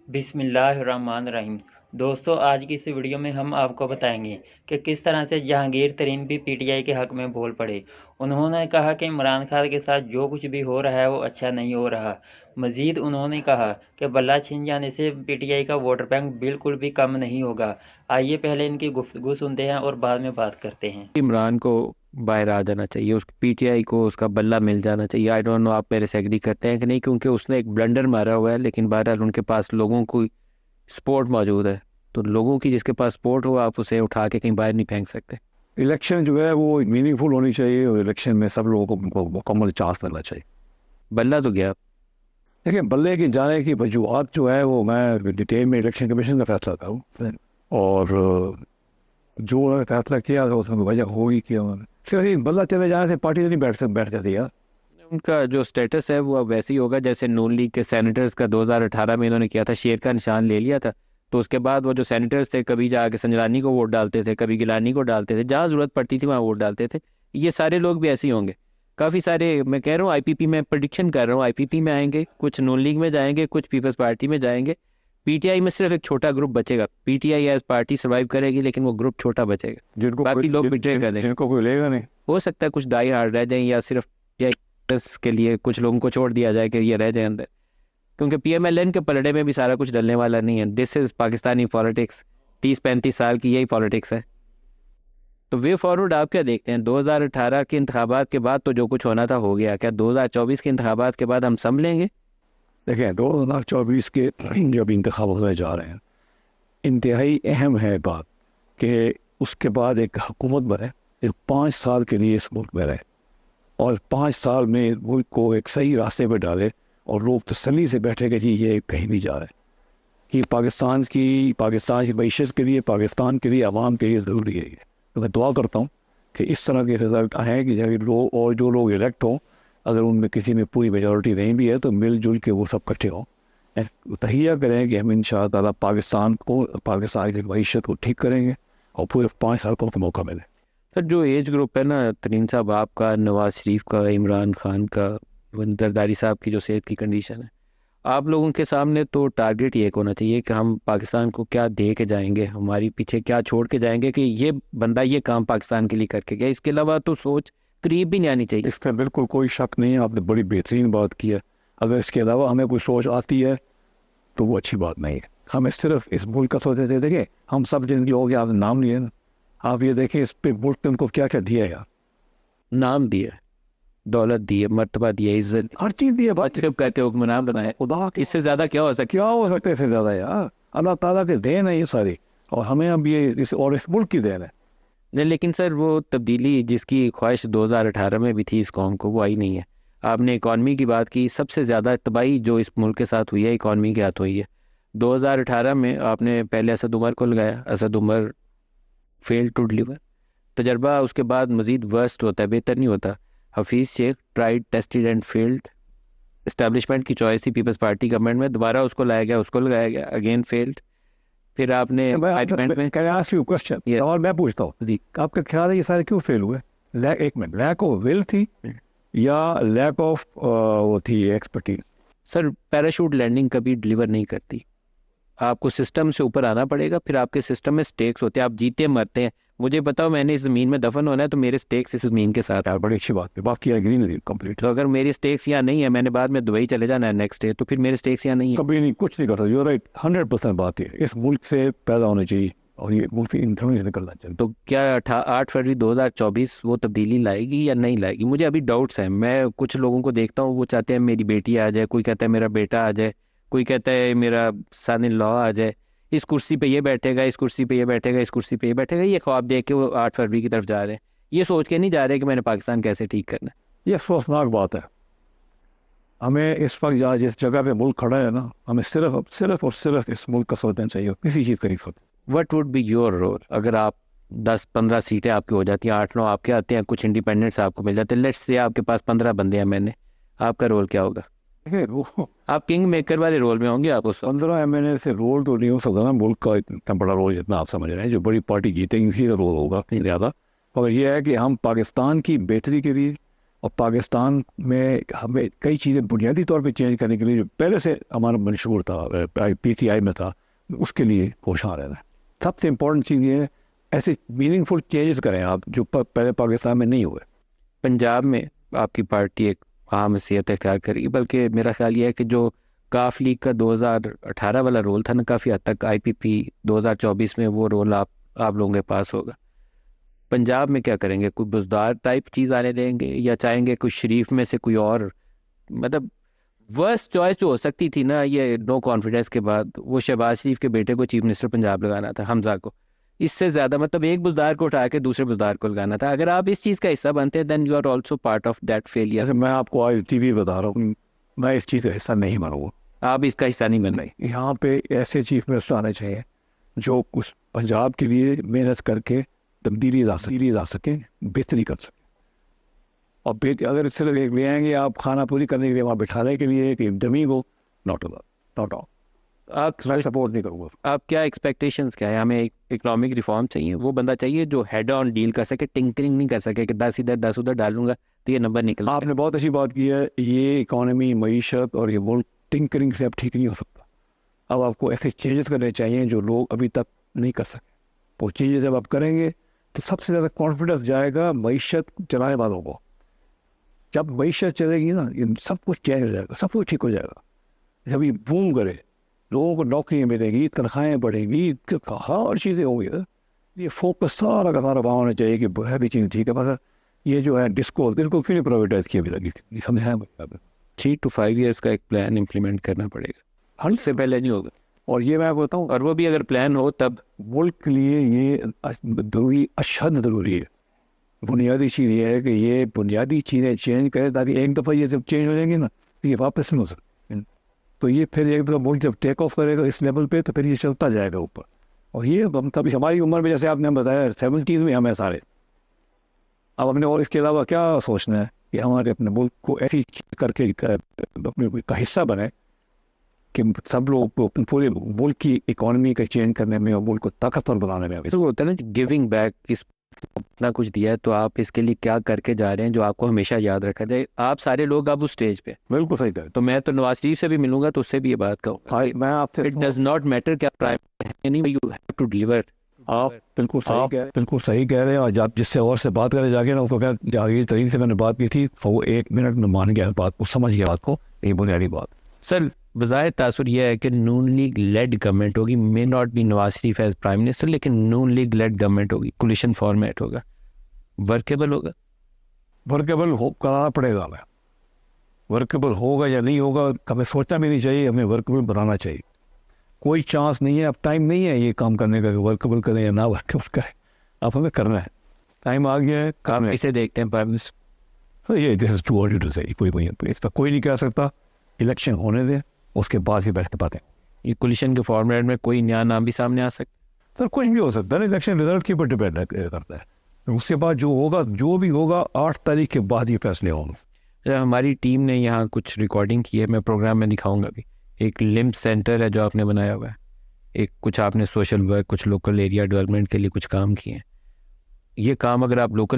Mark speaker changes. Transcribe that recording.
Speaker 1: बिस्मिल्लाहिर्रहमानिर्रहीम। दोस्तों, आज की इस वीडियो में हम आपको बताएंगे कि किस तरह से जहांगीर तरीन भी पीटीआई के हक में बोल पड़े। उन्होंने कहा कि इमरान खान के साथ जो कुछ भी हो रहा है वो अच्छा नहीं हो रहा। मजीद उन्होंने कहा कि बल्ला छिन जाने से पीटीआई का वोटर बैंक बिल्कुल भी कम नहीं होगा। आइए पहले इनकी गुफ्तगू सुनते हैं और बाद में बात करते हैं।
Speaker 2: इमरान को बाहर आ जाना चाहिए, उस पीटीआई को उसका बल्ला मिल जाना चाहिए। आई डोंट नो आप मेरे से एग्री करते हैं कि नहीं, क्योंकि उसने एक ब्लंडर मारा हुआ है, लेकिन बहरहाल उनके पास लोगों की सपोर्ट मौजूद है। तो लोगों की जिसके पास सपोर्ट हो, आप उसे उठा के कहीं बाहर नहीं फेंक सकते।
Speaker 3: इलेक्शन जो है वो मीनिंगफुल होनी चाहिए और इलेक्शन में सब लोगों को मुकम्मल चांस मिलना चाहिए।
Speaker 2: बल्ला तो गया।
Speaker 3: देखिए, बल्ले की जाने की वजूहत जो है वो मैं डिटेल में इलेक्शन कमीशन का फैसला करूँ और जो उन्होंने फैसला किया था उसमें वजह होगी कि उन्होंने फिर बल्ला चले जाने से पार्टी तो नहीं बैठ जाती यार।
Speaker 2: उनका जो स्टेटस है वो अब वैसे ही होगा जैसे नून लीग के सेनेटर्स का 2018 में इन्होंने किया था, शेर का निशान ले लिया था। तो उसके बाद वो जो सेनेटर्स थे, कभी जाके संजरानी को वोट डालते थे, कभी गिलानी को डालते थे, जहाँ जरूरत पड़ती थी वहाँ वोट डालते थे। ये सारे लोग भी ऐसे ही होंगे। काफ़ी सारे, मैं कह रहा हूँ आईपीपी में प्रिडिक्शन कर रहा हूँ, आईपीपी में आएंगे, कुछ नून लीग में जाएंगे, कुछ पीपल्स पार्टी में जाएंगे। पीटीआई में सिर्फ एक छोटा ग्रुप बचेगा। पीटीआई एज पार्टी सर्वाइव करेगी, लेकिन वो ग्रुप छोटा बचेगा। बाकी लोग बिट्रे कर देंगे।
Speaker 3: जिनको कोई लेगा नहीं।
Speaker 2: हो सकता है कुछ डाई हार्ड रह जाए, या सिर्फ के लिए कुछ लोगों को छोड़ दिया जाए कि ये रह जाए अंदर। क्योंकि पीएमएलएन के पलड़े में भी सारा कुछ डलने वाला नहीं है। This is Pakistani politics. 30-35 साल की यही पॉलिटिक्स है। तो वे फॉरवर्ड आप क्या देखते हैं? 2018 के इंतखाबात के बाद तो जो कुछ होना था हो गया। क्या 2024 के इंतखाबात के बाद हम संभलेंगे?
Speaker 3: देखें, 2024 के जो अभी इंतखाब होने जा रहे हैं, इंतहाई अहम है बात कि उसके बाद एक हुकूमत बने जो 5 साल के लिए इस मुल्क में रहे और 5 साल में मुल्क को एक सही रास्ते पर डाले और लोग तसल्ली से बैठे कि जी ये कहीं नहीं जा रहा है, कि पाकिस्तान की मीशत के लिए, पाकिस्तान के लिए, आवाम के लिए ज़रूरी है ये। तो मैं दुआ करता हूँ कि इस तरह के रिजल्ट आए कि जब लोग और जो लोग इलेक्ट हों, अगर उनमें किसी में पूरी मेजॉरिटी नहीं भी है तो मिलजुल के वो सब इकट्ठे हों, तहिया करें कि हम इंशाअल्लाह पाकिस्तान की मीशत को ठीक करेंगे और पूरे 5 साल को मौका मिले।
Speaker 2: सर, जो एज ग्रुप है ना, तरीन साहब आपका, नवाज शरीफ का, इमरान खान का, जरदारी साहब की जो सेहत की कंडीशन है, आप लोगों के सामने तो टारगेट ये एक होना चाहिए कि हम पाकिस्तान को क्या दे के जाएंगे, हमारी पीछे क्या छोड़ के जाएंगे कि ये बंदा ये काम पाकिस्तान के लिए करके गया। इसके अलावा तो सोच करीब भी नहीं आनी चाहिए।
Speaker 3: इस पर बिल्कुल कोई शक नहीं है, आपने बड़ी बेहतरीन बात की है। अगर इसके अलावा हमें कोई सोच आती है तो वो अच्छी बात नहीं है। हमें सिर्फ इस मुल्क का सोचते थे। देखिए, हम सब जिन लोगों के आपने नाम लिए ना, आप ये देखिए इस पे मुल्क ने उनको क्या क्या दिया है यार।
Speaker 2: नाम दिया, दौलत दी है, मर्तबा दिया, इज्जत,
Speaker 3: हर चीज़ दी है भाई।
Speaker 2: मतलब कहते हो हुक्मरान बनाया।
Speaker 3: खुदा के
Speaker 2: इससे ज्यादा क्या हो सकता?
Speaker 3: क्या हो सकते से ज़्यादा यार। अल्लाह ताला के देन है ये सारी, और हमें अब ये इस मुल्क की देन है।
Speaker 2: नहीं, लेकिन सर वो तब्दीली जिसकी ख्वाहिश 2018 में भी थी इस कौम को, वो आई नहीं है। आपने इकॉनमी की बात की, सबसे ज़्यादा तबाही जो इस मुल्क के साथ हुई है इकॉनमी के हाथ हुई है। 2018 में आपने पहले असद उमर को लगाया, Asad Umar fail to deliver. तजर्बा उसके बाद मज़ीद वर्स्ट होता है, बेहतर नहीं होता। Hafeez Shaikh tried tested and failed. Establishment की चॉइस थी पीपल्स पार्टी गवर्नमेंट में, दोबारा उसको लाया गया, उसको लगाया गया, अगेन फेल्ड। फिर आपने पार्लियामेंट में।
Speaker 3: Can I ask you question?
Speaker 2: ये
Speaker 3: और मैं पूछता हूँ,
Speaker 2: जी,
Speaker 3: आपका ख्याल है ये सारे क्यों फेल हुए? एक मिनट, लैक ऑफ विल थी या लैक ऑफ वो थी एक्सपर्टीज?
Speaker 2: सर पैराशूट लैंडिंग कभी डिलीवर नहीं करती। आपको सिस्टम से ऊपर आना पड़ेगा, फिर आपके सिस्टम में स्टेक्स होते हैं, आप जीते मरते हैं। मुझे बताओ, मैंने इस ज़मीन में दफन होना है तो मेरे स्टेक्स इस ज़मीन के साथ।
Speaker 3: यार बड़ी अच्छी बात है, बाकी एग्री नहीं कंप्लीट।
Speaker 2: तो अगर मेरी स्टेक्स यहाँ नहीं है, मैंने बाद में दुबई चले जाना है नेक्स्ट डे, तो फिर मेरे स्टेक्स यहाँ नहीं है।
Speaker 3: कभी नहीं, कुछ नहीं करता। यू राइट, 100% बात है। इस मुल्क से पैदा होना चाहिए और ये मुल्क से इंटरव्यू निकलना चाहिए।
Speaker 2: तो क्या 8 फरवरी 2024 वो तब्दीली लाएगी या नहीं लाएगी? मुझे अभी डाउट्स हैं। मैं कुछ लोगों को देखता हूँ, वो चाहते हैं मेरी बेटी आ जाए, कोई कहता है मेरा बेटा आ जाए, कोई कहता है मेरा सन इन लॉ आ जाए, इस कुर्सी पे ये बैठेगा, इस कुर्सी पे ये बैठेगा, इस कुर्सी पे ये बैठेगा। ये ख्वाब देख के वो 8 फरवरी की तरफ जा रहे हैं। ये सोच के नहीं जा रहे कि मैंने पाकिस्तान कैसे ठीक करना है।
Speaker 3: ये अफसोसनाक बात है। हमें इस वक्त जहाँ जिस जगह पे मुल्क खड़ा है ना, हमें सिर्फ और सिर्फ इस मुल्क का सोचना चाहिए, किसी चीज़ का नहीं सोचना।
Speaker 2: What would be your role अगर आप 10-15 सीटें आपकी हो जाती हैं, 8-9 आपके आते हैं, कुछ इंडिपेंडेंट्स आपको मिल जाते हैं, लेट्स से आपके पास 15 बंदे हैं, मैंने, आपका रोल क्या होगा?
Speaker 3: देखिए, वो
Speaker 2: आप किंग मेकर वाले रोल में होंगे आप उस वक्त।
Speaker 3: 15 MNA से रोल तो नहीं हो सकता ना मुल्क का, इतना बड़ा रोल जितना आप समझ रहे हैं। जो बड़ी पार्टी जीतेगी उसी का रोल होगा ज़्यादा। मगर यह है कि हम पाकिस्तान की बेहतरी के लिए और पाकिस्तान में हमें कई चीज़ें बुनियादी तौर पे चेंज करने के लिए जो पहले से हमारा मंशूर था, PTI में था, उसके लिए होशियार रहना है। सबसे इम्पोर्टेंट चीज़ ये है, ऐसे मीनिंगफुल चेंजेस करें आप जो पहले पाकिस्तान में नहीं हुए।
Speaker 2: पंजाब में आपकी पार्टी एक अहम हैसियत इख्तियार करेगी, बल्कि मेरा ख्याल ये है कि जो काफ लीग का 2018 वाला रोल था ना, काफ़ी हद तक IPP 2024 में वो रोल आप लोगों के पास होगा। पंजाब में क्या करेंगे? कोई बुजदार टाइप चीज़ आने देंगे या चाहेंगे कुछ शरीफ में से कोई और? मतलब वर्स्ट चॉइस जो हो सकती थी ना, ये नो कॉन्फिडेंस के बाद, वो शहबाज शरीफ के बेटे को चीफ मिनिस्टर पंजाब लगाना था, हमजा को। इससे ज़्यादा मतलब एक बुजदार को उठा के दूसरे बुजदार को लगाना था। अगर आप इस चीज़ का हिस्सा बनते हैं then you are also part of that failure.
Speaker 3: जैसे मैं आपको आज TV बता रहा हूँ, मैं इस चीज़ का हिस्सा नहीं बनूंगा।
Speaker 2: आप इसका हिस्सा नहीं बन रहे।
Speaker 3: यहाँ पे ऐसे चीफ मिनिस्टर आने चाहिए जो उस पंजाब के लिए मेहनत करके तब्दीली ला सकें, बेहतरी कर सकें। और अगर सिर्फ ले आएंगे आप खाना पूरी करने के लिए, वहाँ बिठाने के लिए कि डमी को, नॉट ऑल।
Speaker 2: आप
Speaker 3: मैं सपोर्ट नहीं करूँगा।
Speaker 2: आप क्या एक्सपेक्टेशंस क्या है? हमें एक इकोनॉमिक रिफॉर्म चाहिए, वो बंदा चाहिए जो हेड ऑन डील कर सके, टिंकरिंग नहीं कर सके कि 10 इधर 10 उधर डालूंगा तो ये नंबर निकल।
Speaker 3: आपने बहुत अच्छी बात की है, ये इकॉनमी, मईशत और ये मुल्क टिंकरिंग से अब ठीक नहीं हो सकता। अब आपको ऐसे चेंजेस करने चाहिए जो लोग अभी तक नहीं कर सके। वो चीज़ें जब आप करेंगे तो सबसे ज़्यादा कॉन्फिडेंस जाएगा मईशत चलाने वालों को। जब मईशत चलेगी ना, ये सब कुछ चेंज हो जाएगा, सब कुछ ठीक हो जाएगा। जब ये बूम करे, लोगों को नौकरियाँ मिलेंगी, तनख्वाहें बढ़ेंगी, हर चीज़ें होंगी। ये फोकस सारा का सारा वहाँ होना चाहिए कि बुनियादी चीज़ ठीक है, मगर ये जो है डिस्को क्यों नहीं प्राइवेटाइज किया भी लगी, समझाया
Speaker 2: 3 to 5 years का एक प्लान इम्प्लीमेंट करना पड़ेगा, हर से पहले नहीं होगा।
Speaker 3: और ये मैं बताऊँ,
Speaker 2: और वो भी अगर प्लान हो तब।
Speaker 3: मुल्क के लिए ये जरूरी, अशद ज़रूरी है। बुनियादी चीज़ ये है कि ये बुनियादी चीज़ें चेंज करें, ताकि एक दफ़ा ये जब चेंज हो जाएंगी ना तो ये वापस नहीं हो सकती। तो ये फिर एक दफ़ा मुल्क जब टेक ऑफ करेगा इस लेवल पे, तो फिर ये चलता जाएगा ऊपर। और ये हम तभी हमारी उम्र में, जैसे आपने बताया 70s में हमें सारे, अब हमने और इसके अलावा क्या सोचना है कि हमारे अपने मुल्क को ऐसी चीज़ करके अपने का हिस्सा बने कि सब लोग को पूरे मुल्क की इकोनॉमी का चेंज करने में और मुल्क को ताकतवर बनाने में।
Speaker 2: तो होता है ना गिविंग बैक, इस इतना कुछ दिया है तो आप इसके लिए क्या करके जा रहे हैं जो आपको हमेशा याद रखा जाए। आप सारे लोग अब उस स्टेज पे।
Speaker 3: बिल्कुल सही कहा।
Speaker 2: तो मैं तो नवाज शरीफ से भी मिलूंगा तो उससे भी ये बात कहूँगा,
Speaker 3: मैं आपसे,
Speaker 2: इट डज नॉट मैटर क्या प्राइम है नहीं, यू हैव टू डिलीवर।
Speaker 3: आप बिल्कुल सही कह रहे हैं। और आप जिससे और से बात करें जाके ना, उसको क्या जागीर तरीके से मैंने बात की थी, तो वो 1 मिनट में मान गया बात को, समझ गया बात को, ये बुनियादी बात।
Speaker 2: सर बज़ाहिर तासुर यह है कि नून लीग लेड गवर्नमेंट होगी, may not be Nawaz Sharif as prime minister, लेकिन नून लीग लेड गवर्नमेंट होगी, कोलिशन फॉर्मेट होगा, वर्केबल होगा।
Speaker 3: वर्केबल कराना पड़ेगा हमें। वर्केबल होगा या नहीं होगा हमें सोचना भी नहीं चाहिए, हमें वर्केबल बनाना चाहिए। कोई चांस नहीं है, अब टाइम नहीं है ये काम करने का, वर्केबल करें या ना वर्केबल करें, अब हमें करना है, टाइम आ गया है, काम है।
Speaker 2: इसे देखते हैं प्राइम मिनिस्टर।
Speaker 3: ये this is too early to say, इसका कोई नहीं कह सकता। इलेक्शन होने दें, उसके बाद ही बैठ पाते हैं।
Speaker 2: ये कोलिशन के फॉर्मेट में कोई नया नाम भी सामने आ सकता
Speaker 3: सर कुछ भी हो सकता है, इलेक्शन रिजल्ट के ऊपर डिपेंड करता है। उसके बाद जो होगा, जो भी होगा 8 तारीख के बाद ही फैसले होंगे।
Speaker 2: हमारी टीम ने यहाँ कुछ रिकॉर्डिंग की है, मैं प्रोग्राम में दिखाऊंगा भी। एक लिम्ब सेंटर है जो आपने बनाया हुआ है, एक कुछ आपने सोशल वर्क, कुछ लोकल एरिया डेवलपमेंट के लिए कुछ काम किए हैं। ये काम अगर आप लोकल